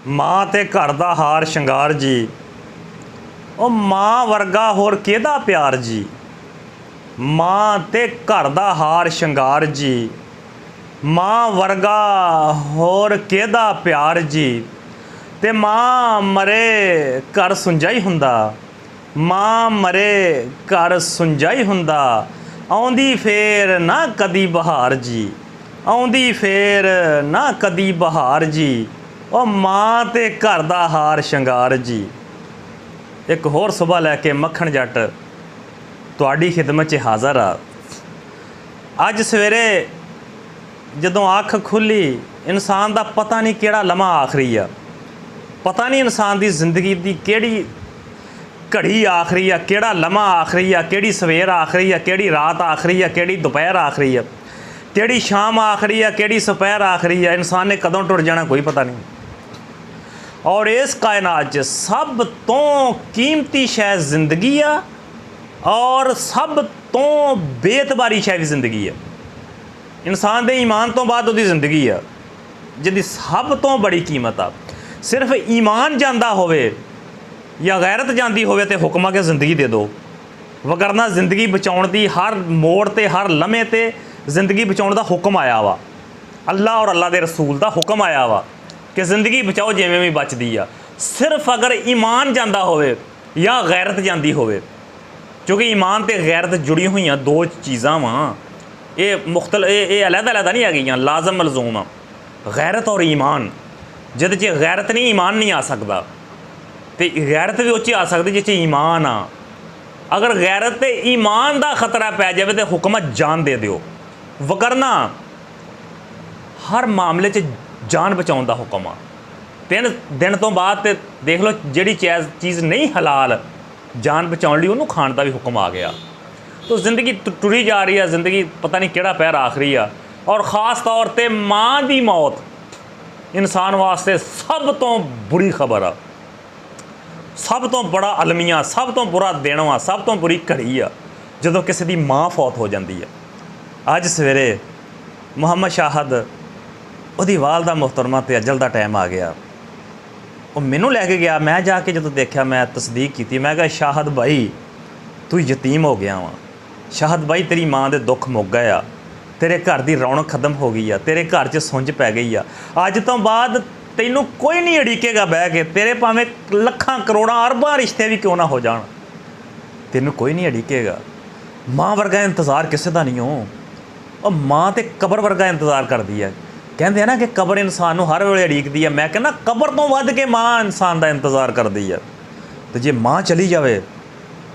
माँ ते घर दा हार शंगार जी, ओ माँ वर्गा होर केदा प्यार जी। माँ ते घर दा हार शंगार जी, माँ वर्गा होर केदा प्यार जी। ते माँ मरे घर सुंजाई हुंदा, माँ मरे घर सुंजाई हुंदा। आउंदी फेर ना कदी बहार जी, आउंदी फेर ना कदी बहार जी। ओ माँ ते घर दा हार शंगार जी। एक होर सुबह लैके मक्खन जट तुहाडी खिदमत च हाज़र आ। अज सवेरे जदों अख खुली, इंसान दा पता नहीं केड़ा लम्हा आखरी आ, पता नहीं इंसान दी जिंदगी दी केड़ी घड़ी आखरी आ, केड़ा लम्हा आखरी आ, केड़ी सवेर आखरी आ, केड़ी रात आखरी आ, केड़ी दोपहर आखरी आ, केड़ी शाम आखरी आ, केड़ी सपहर आखरी आ। इंसान ने कदों टुर जाना कोई पता नहीं। और इस कायनात च सब तो कीमती शै जिंदगी आ और सब तो बेतबारी शै भी जिंदगी है। इंसान दे ईमान तो बाद उहदी जिंदगी आ जिहदी सब तो बड़ी कीमत आ। सिर्फ ईमान जांदा होवे या गैरत जांदी होवे ते हुक्म के ज़िंदगी दे दो, वगरना जिंदगी बचाउण दी हर मोड़ ते हर लम्हे ते जिंदगी बचाउण दा हुक्म आया वा। अल्लाह और अल्लाह दे रसूल दा हुक्म आया वा कि जिंदगी बचाओ जिवें भी बचदी आ। सिर्फ अगर ईमान जांदा होवे या गैरत जांदी होवे, क्योंकि ईमान ते गैरत जुड़ी हुई दो चीज़ां वां, ये अलग-अलग नहीं है, लाजम मलजूम आ। गैरत और ईमान, जिहदे च गैरत नहीं ईमान नहीं आ सकदा, ते गैरत भी उस आ सकदी जिस च ईमान आ। अगर गैरत ते ईमान दा खतरा पै जाए तो हुक्म जान दे दिओ, वगरना हर मामले च जान बचाउण दा हुक्म आ। 3 दिन तो बाद ते देख लो जिहड़ी चीज़ नहीं हलाल, जान बचाउण लई उहनूं खाण दा भी हुक्म आ गया। तो जिंदगी टुरी जा रही है, जिंदगी पता नहीं किहड़ा पैर आखरी आ। और ख़ास तौर ते माँ दी मौत इंसान वास्ते सब तो बुरी खबर आ, सब तो बड़ा अलमिया, सब तो बुरा दिन आ, सब तो बुरी घड़ी आ जदों किसी दी माँ फौत हो जाती है। अज सवेरे मुहम्मद शाहद उहदी वालदा मुहतरमा ते अजल दा टाइम आ गया। वो मैनू लैके गया, मैं जाके जो देखा, मैं तस्दीक की, मैं कहा शाहद भाई तू यतीम हो गया वा, शाहद भाई तेरी माँ दे दुख मुक गए आ, तेरे घर की रौनक खत्म हो गई आ, तेरे घर च सुंज पै गई आ। अज तो बाद तैनू कोई नहीं अड़ीकेगा बह के, तेरे भावें लखां करोड़ां अरबां रिश्ते भी क्यों ना हो जान, तैनू कोई नहीं अड़ीकेगा। माँ वर्गा इंतज़ार किसी का नहीं हो, और माँ तो कबर वर्गा इंतज़ार करती है। कहते हैं ना कि कबर इंसान को हर वेले अड़ीकती है, मैं कहना कबर तो वध के माँ इंसान का इंतज़ार करती है। तो जे माँ चली जाए,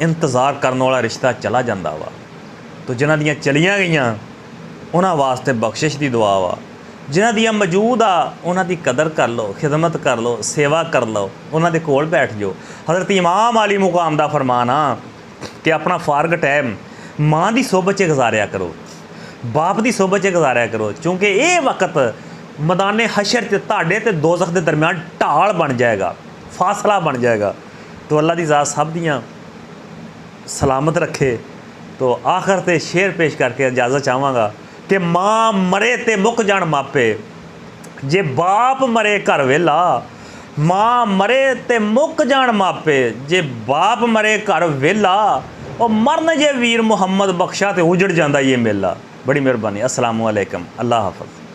इंतज़ार करने वाला रिश्ता चला जाता वा। तो जिन्हां दियां चलियां गईयां उन्हां वास्ते बख्शिश की दुआ वा, जिन्हां दियां मौजूद आ उन्हां दी कदर कर लो, खिदमत कर लो, सेवा कर लो, उन्हां दे कोल बैठ जाओ। हज़रत इमाम अली मुकाम दा फरमान आ कि अपना फारग टाइम माँ की सोबत च गुजारिया करो, बाप की सोबत च गुजारिया करो, क्योंकि ये वक्त मैदान हशर च तुहाडे ते दोज़ख के दरम्यान ढाल बन जाएगा, फासला बन जाएगा। तो अल्लाह की ज़ात सब दियां सलामत रखे। तो आखिर ते शेर पेश करके इजाज़त चाहवागा कि माँ मरे ते मुक जान मापे, जे बाप मरे घर वेला। माँ मरे ते मुक जान मापे, जे बाप मरे घर वेला। और मरन जे वीर मुहम्मद बख्शा ते उजड़ जांदा ये मेला। बड़ी मेहरबानी। अस्सलामु अलैकुम। अल्लाह हाफ़िज़।